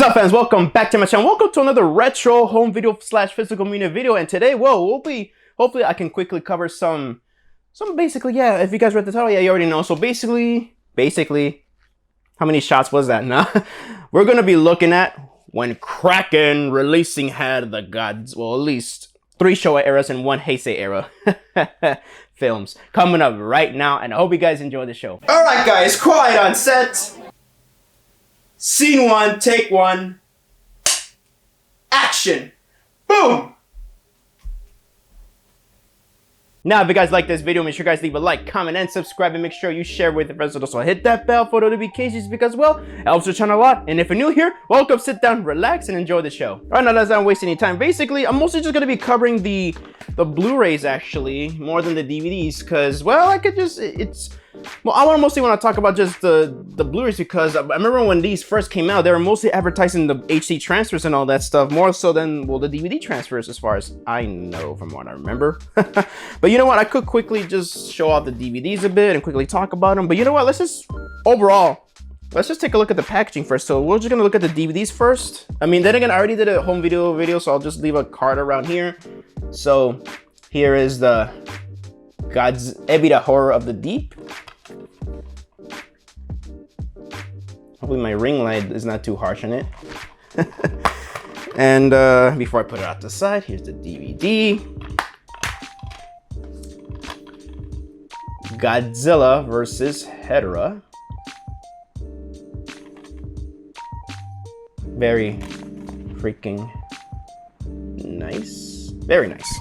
up, fans? Welcome back to my channel. Welcome to another retro home video slash physical media video. And today, hopefully I can quickly cover some basically, yeah, if you guys read the title, yeah, you already know. So basically, how many shots was that? Nah, we're gonna be looking at when Kraken releasing had the gods, well, at least 3 Showa eras and 1 Heisei era films coming up right now. And I hope you guys enjoy the show. All right, guys, quiet on set. Scene 1, take 1, action, boom! Now, if you guys like this video, make sure you guys leave a like, comment, and subscribe, and make sure you share with the friends. Also, hit that bell for notifications because, well, it helps the channel a lot. And if you're new here, welcome, sit down, relax, and enjoy the show. All right, now let's not waste any time. Basically, I'm mostly just going to be covering the Blu-rays, actually, more than the DVDs, because, well, I could just, well, I mostly want to talk about just the Blu-rays because I remember when these first came out, they were mostly advertising the HD transfers and all that stuff, more so than, well, the DVD transfers as far as I know from what I remember. But you know what? I could quickly just show off the DVDs a bit and quickly talk about them. But you know what? Let's just take a look at the packaging first. So we're just going to look at the DVDs first. I mean, then again, I already did a home video, so I'll just leave a card around here. So here is the Godzilla Horror of the Deep. Hopefully my ring light is not too harsh on it. And before I put it out the side, here's the DVD. Godzilla versus Hedorah. Very freaking nice. Very nice.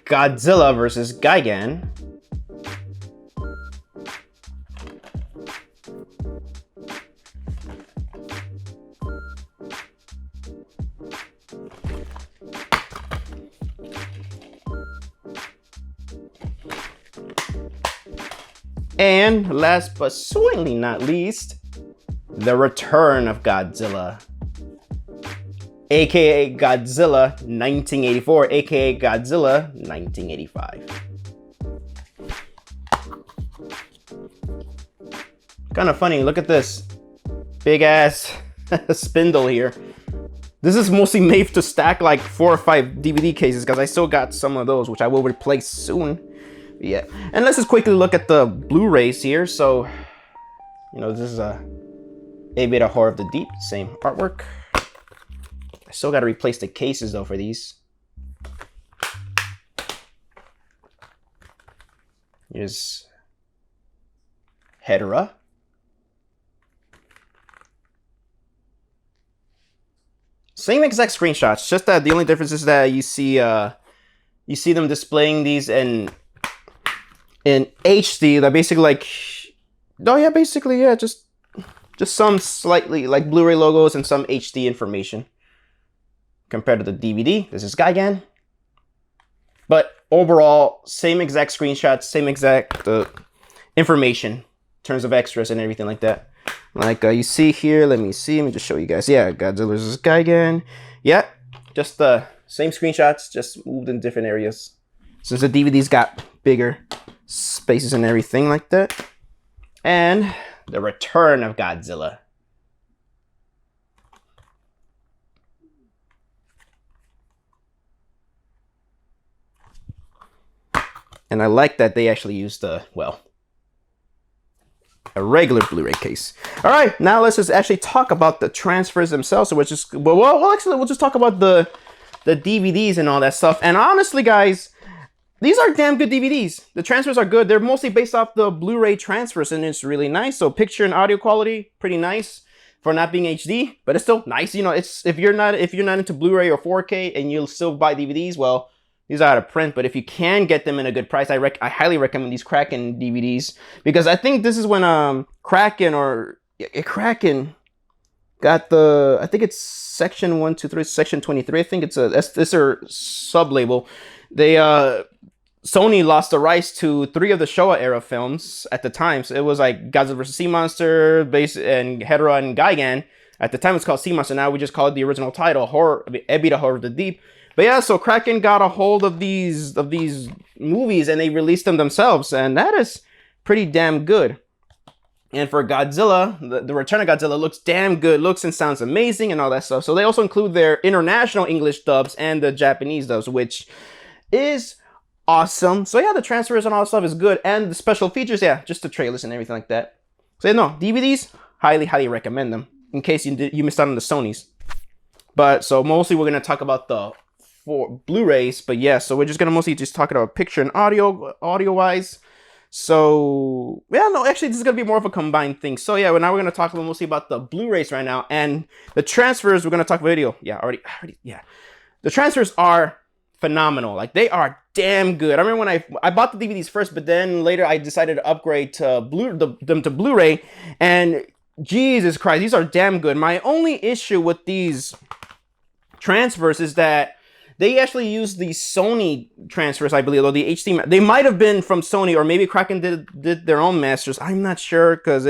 Godzilla versus Gigan. And last but certainly not least, the return of Godzilla, aka Godzilla 1984, aka Godzilla 1985. Kind of funny, look at this big ass spindle here. This is mostly made to stack like 4 or 5 DVD cases because I still got some of those, which I will replace soon. Yeah, and let's just quickly look at the Blu-rays here. So, you know, this is a bit of Horror of the Deep, same artwork. I still got to replace the cases though for these. Here's Hedorah. Same exact screenshots, just that the only difference is that you see them displaying these in HD. That basically like, oh yeah, basically yeah, just some slightly like Blu-ray logos and some HD information. Compared to the DVD, this is Gigan. But overall, same exact screenshots, same exact information in terms of extras and everything like that. Like you see here, let me just show you guys. Yeah, Godzilla vs. Gigan. Yeah, just the same screenshots, just moved in different areas. Since the DVD's got bigger spaces and everything like that. And the return of Godzilla. And I like that they actually used a regular Blu-ray case. All right, now let's just actually talk about the transfers themselves. So we'll just, we'll just talk about the DVDs and all that stuff. And honestly, guys, these are damn good DVDs. The transfers are good. They're mostly based off the Blu-ray transfers, and it's really nice. So picture and audio quality, pretty nice for not being HD, but it's still nice. You know, it's if you're not into Blu-ray or 4K and you'll still buy DVDs, well, these are out of print, but if you can get them in a good price, I highly recommend these Kraken DVDs because I think this is when Kraken got the, I think it's section 1, 2, 3, section 23. I think it's their sub label. They Sony lost the rights to 3 of the Showa era films at the time. So it was like Godzilla vs. Sea Monster, and Hedorah and Gigan. At the time, it's called Sea Monster. Now we just call it the original title, Ebita Horror of the Deep. But yeah, so Kraken got a hold of these movies and they released them themselves, and that is pretty damn good. And for Godzilla, the Return of Godzilla looks damn good, looks and sounds amazing and all that stuff. So they also include their international English dubs and the Japanese dubs, which is awesome. So yeah, the transfers and all that stuff is good. And the special features, yeah, just the trailers and everything like that. So no, DVDs, highly recommend them in case you missed out on the Sonys. But so mostly we're going to talk about the 4 Blu-rays. But yeah, so we're just going to mostly just talk about picture and audio-wise. So yeah, no, actually this is gonna be more of a combined thing. So yeah, now we're gonna talk mostly about the Blu-rays right now, and the transfers. We're gonna talk video. Yeah, already, yeah. The transfers are phenomenal. Like, they are damn good. I remember when I bought the DVDs first, but then later I decided to upgrade to them to Blu-ray, and Jesus Christ, these are damn good. My only issue with these transfers is that they actually use the Sony transfers, I believe, or the HD. They might have been from Sony, or maybe Kraken did their own masters. I'm not sure, because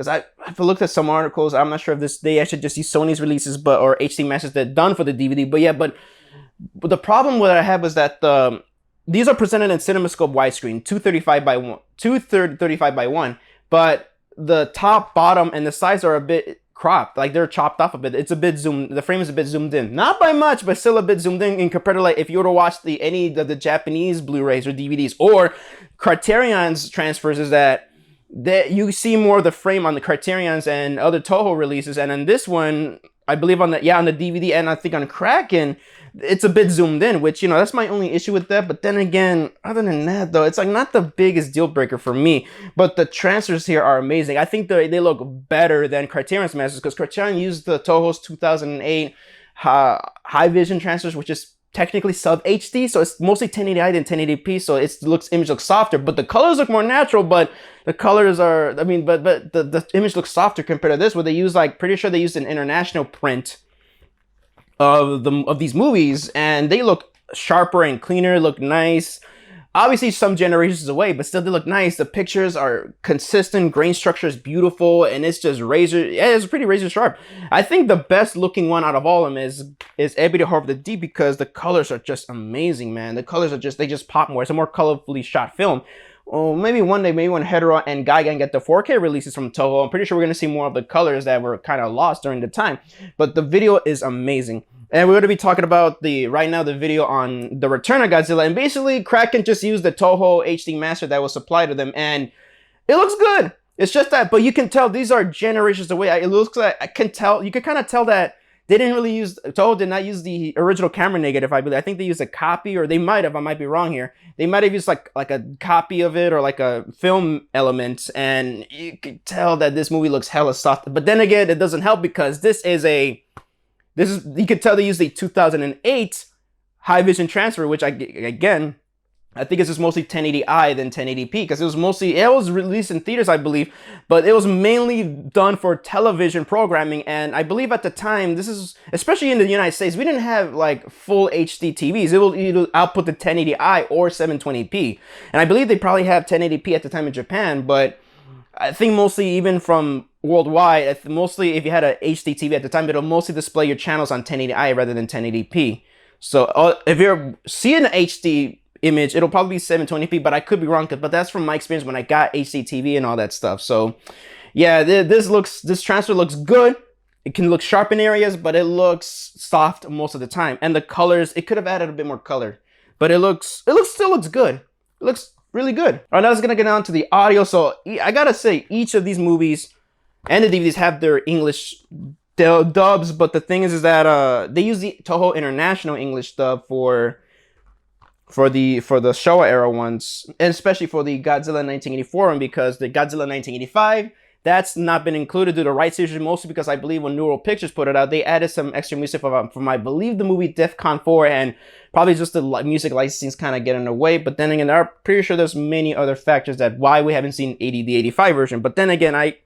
I've looked at some articles. I'm not sure if they actually just use Sony's releases, or HD masters that done for the DVD. But yeah, but the problem that I had was that these are presented in CinemaScope widescreen, 235 by 1, but the top, bottom, and the sides are a bit cropped, like they're chopped off a bit. It's a bit zoomed, the frame is a bit zoomed in, not by much, but still a bit zoomed in compared to, like, if you were to watch any of the Japanese Blu-rays or DVDs or Criterion's transfers, is that you see more of the frame on the Criterion's and other Toho releases, and in this one, I believe on the DVD, and I think on Kraken, it's a bit zoomed in, which, that's my only issue with that. But then again, other than that, though, it's like not the biggest deal breaker for me. But the transfers here are amazing. I think they look better than Criterion's masters, because Criterion used the Toho's 2008 high vision transfers, which is technically sub HD, so it's mostly 1080i than 1080p, so image looks softer, but the colors look more natural. But the colors are, but the image looks softer compared to this, where they use, like, pretty sure they used an international print of these movies, and they look sharper and cleaner, look nice. Obviously some generations away, but still they look nice. The pictures are consistent, grain structure is beautiful, and it's just it's pretty razor sharp. I think the best looking one out of all of them is Ebby the Horror of the Deep, because the colors are just amazing, man. The colors are they just pop more. It's a more colorfully shot film. Well, maybe one day, maybe when Hetero and Gigan get the 4K releases from Toho, I'm pretty sure we're going to see more of the colors that were kind of lost during the time. But the video is amazing. And we're going to be talking about right now the video on the Return of Godzilla. And basically, Kraken just used the Toho HD master that was supplied to them, and it looks good. It's just that, but you can tell these are generations away. It looks like, you can kind of tell that they didn't really Toho did not use the original camera negative, I believe. I think they used a copy, or they might have, I might be wrong here. They might have used like a copy of it, or like a film element, and you could tell that this movie looks hella soft. But then again, it doesn't help, because you could tell they used a 2008 high vision transfer, which I think it's just mostly 1080i than 1080p, because it was released in theaters, I believe, but it was mainly done for television programming. And I believe at the time, especially in the United States, we didn't have like full HD TVs. It will either output the 1080i or 720p. And I believe they probably have 1080p at the time in Japan, but I think mostly even from worldwide, mostly if you had a HD TV at the time, it'll mostly display your channels on 1080i rather than 1080p. So if you're seeing an HD image, it'll probably be 720p, but I could be wrong, but that's from my experience when I got HD TV and all that stuff. So yeah, this transfer looks good. It can look sharp in areas, but it looks soft most of the time. And the colors, it could have added a bit more color, but it still looks good. It looks really good. All right, now let's gonna get down to the audio. So I gotta say, each of these movies and the DVDs have their English dubs, but the thing is that they use the Toho International English dub for the Showa era ones, and especially for the Godzilla 1984 one, because the Godzilla 1985, that's not been included due to rights issues, mostly because I believe when Neural Pictures put it out, they added some extra music from I believe the movie DEFCON 4, and probably just the music licensing's kind of getting in the way. But then again, I'm pretty sure there's many other factors that why we haven't seen the 85 version. But then again, I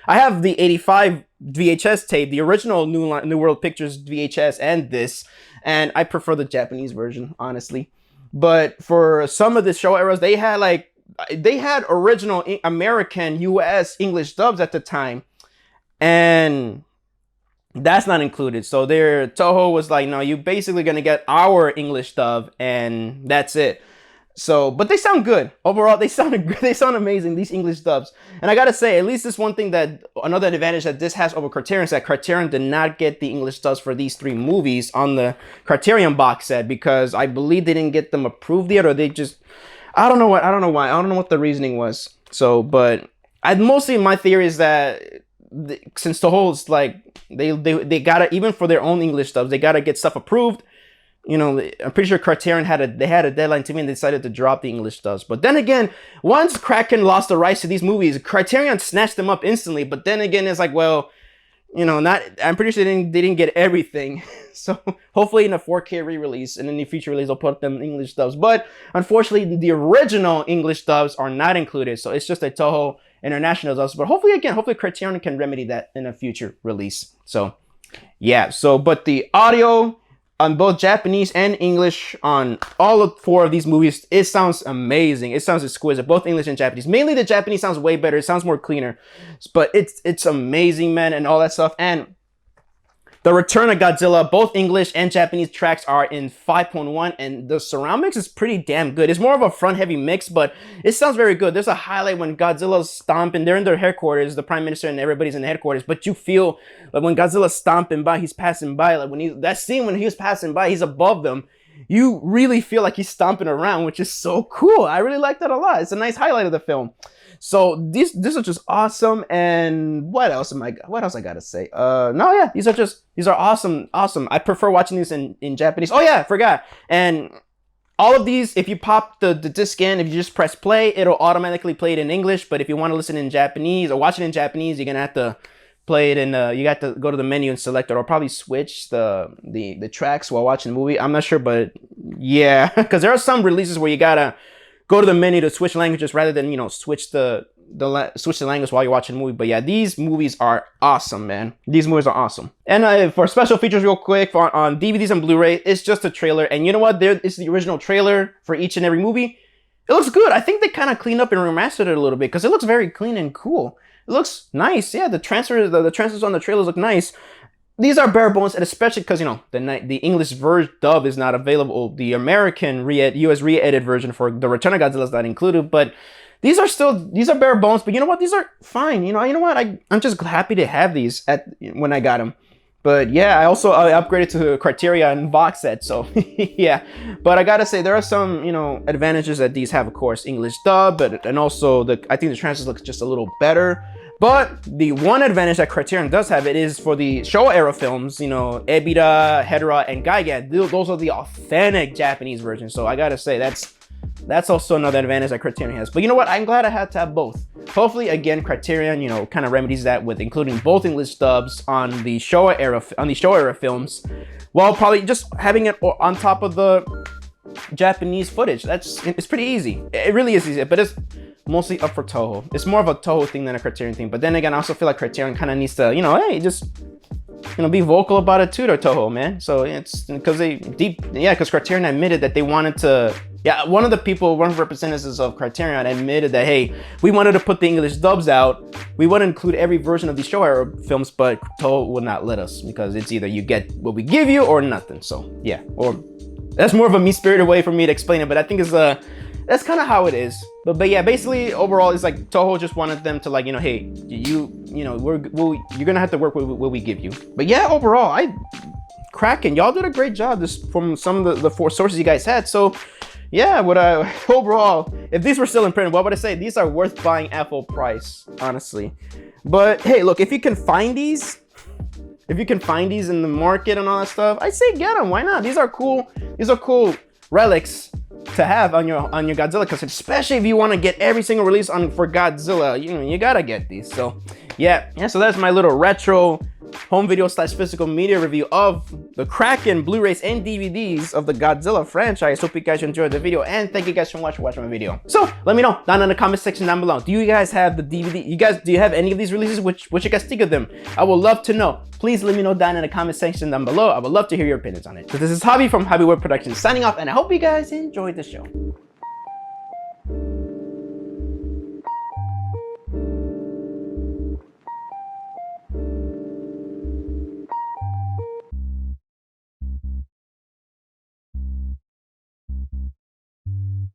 have the 85 VHS tape, the original New World Pictures VHS, and I prefer the Japanese version, honestly. But for some of the show eras, they had original American, US, English dubs at the time. And That's not included. So their Toho was like, no, you basically gonna get our English dub, and that's it. So, but they sound good overall. They sound amazing, these English dubs. And I gotta say, at least this one thing, that another advantage that this has over Criterion is that Criterion did not get the English dubs for these 3 movies on the Criterion box set, because I believe they didn't get them approved yet, or they just, I don't know why. I don't know what the reasoning was. So, but mostly my theory is that since the whole is like they gotta, even for their own English dubs, they gotta get stuff approved. You know, I'm pretty sure Criterion had a deadline to me, and they decided to drop the English dubs. But then again, once Kraken lost the rights to these movies, Criterion snatched them up instantly. But then again, it's like, well, you know, I'm pretty sure they didn't get everything. So hopefully in a 4K re-release and in the future release, they'll put them English dubs. But unfortunately, the original English dubs are not included. So it's just a Toho International dubs. But hopefully Criterion can remedy that in a future release. So yeah. So, but the audio on both Japanese and English on all 4 of these movies, it sounds amazing. It sounds exquisite, both English and Japanese. Mainly the Japanese sounds way better. It sounds more cleaner, but it's amazing, man, and all that stuff. And the Return of Godzilla, both English and Japanese tracks are in 5.1, and the surround mix is pretty damn good. It's more of a front heavy mix, but it sounds very good. There's a highlight when Godzilla's stomping. They're in their headquarters, the Prime Minister and everybody's in the headquarters, but you feel like when Godzilla's stomping by, he's passing by, like that scene when he was passing by, he's above them. You really feel like he's stomping around, which is so cool. I really like that a lot. It's a nice highlight of the film. So this is just awesome. And what else I gotta say? No, yeah, these are awesome. I prefer watching these in Japanese. Oh yeah, I forgot. And all of these, if you pop the disc in, if you just press play, it'll automatically play it in English. But if you want to listen in Japanese or watch it in Japanese, you're gonna have to play it in, you got to go to the menu and select it, or probably switch the tracks while watching the movie. I'm not sure, but yeah, because there are some releases where you gotta go to the menu to switch languages rather than, you know, switch the language while you're watching the movie. But yeah, these movies are awesome, man. These movies are awesome. And for special features real quick, on DVDs and Blu-ray, it's just a trailer. And you know what? There is the original trailer for each and every movie. It looks good. I think they kind of cleaned up and remastered it a little bit, because it looks very clean and cool. It looks nice. Yeah, the transfers on the trailers look nice. These are bare bones, and especially because, you know, the English dub is not available. The American US re-edited version for the Return of Godzilla is not included. But these are bare bones. But you know what? These are fine. You know what? I'm just happy to have these when I got them. But yeah, I upgraded to the Criterion box set. So yeah. But I gotta say, there are some, you know, advantages that these have. Of course, English dub, and also I think the transfers look just a little better. But the one advantage that Criterion does have, it is for the Showa era films, you know, Ebirah, Hedorah, and Gigan. Those are the authentic Japanese versions. So I gotta say, that's also another advantage that Criterion has. But you know what? I'm glad I had to have both. Hopefully, again, Criterion, you know, kind of remedies that with including both English dubs on the Showa era films, while probably just having it on top of the Japanese footage. It's pretty easy. It really is easy, but it's mostly up for Toho. It's more of a Toho thing than a Criterion thing. But then again, I also feel like Criterion kind of needs to, you know, hey, just, you know, be vocal about it too, to Toho, man. So it's because because Criterion admitted that they wanted to. Yeah, one of the representatives of Criterion admitted that, hey, we wanted to put the English dubs out. We want to include every version of these Showa era films, but Toho would not let us, because it's either you get what we give you or nothing. So yeah, or that's more of a mean-spirited way for me to explain it, but I think that's kind of how it is. But yeah, basically overall, it's like Toho just wanted them to, like, you know, hey, you're gonna have to work with what we give you. But yeah, overall, Kraken, y'all did a great job from some of the 4 sources you guys had. So yeah, overall, if these were still in print, what would I say? These are worth buying at full price, honestly. But hey, look, if you can find these in the market and all that stuff, I say get them. Why not? These are cool relics to have on your Godzilla cassette, especially if you want to get every single release for Godzilla. You gotta get these. So yeah, so that's my little retro home video / physical media review of the Kraken Blu-rays and DVDs of the Godzilla franchise. Hope you guys enjoyed the video, and thank you guys so much for watching my video. So let me know down in the comment section down below. Do you guys have the DVD? Do you have any of these releases? What you guys think of them? I would love to know. Please let me know down in the comment section down below. I would love to hear your opinions on it. So this is Javi from JAVIWOOD Productions signing off, and I hope you guys enjoyed the show.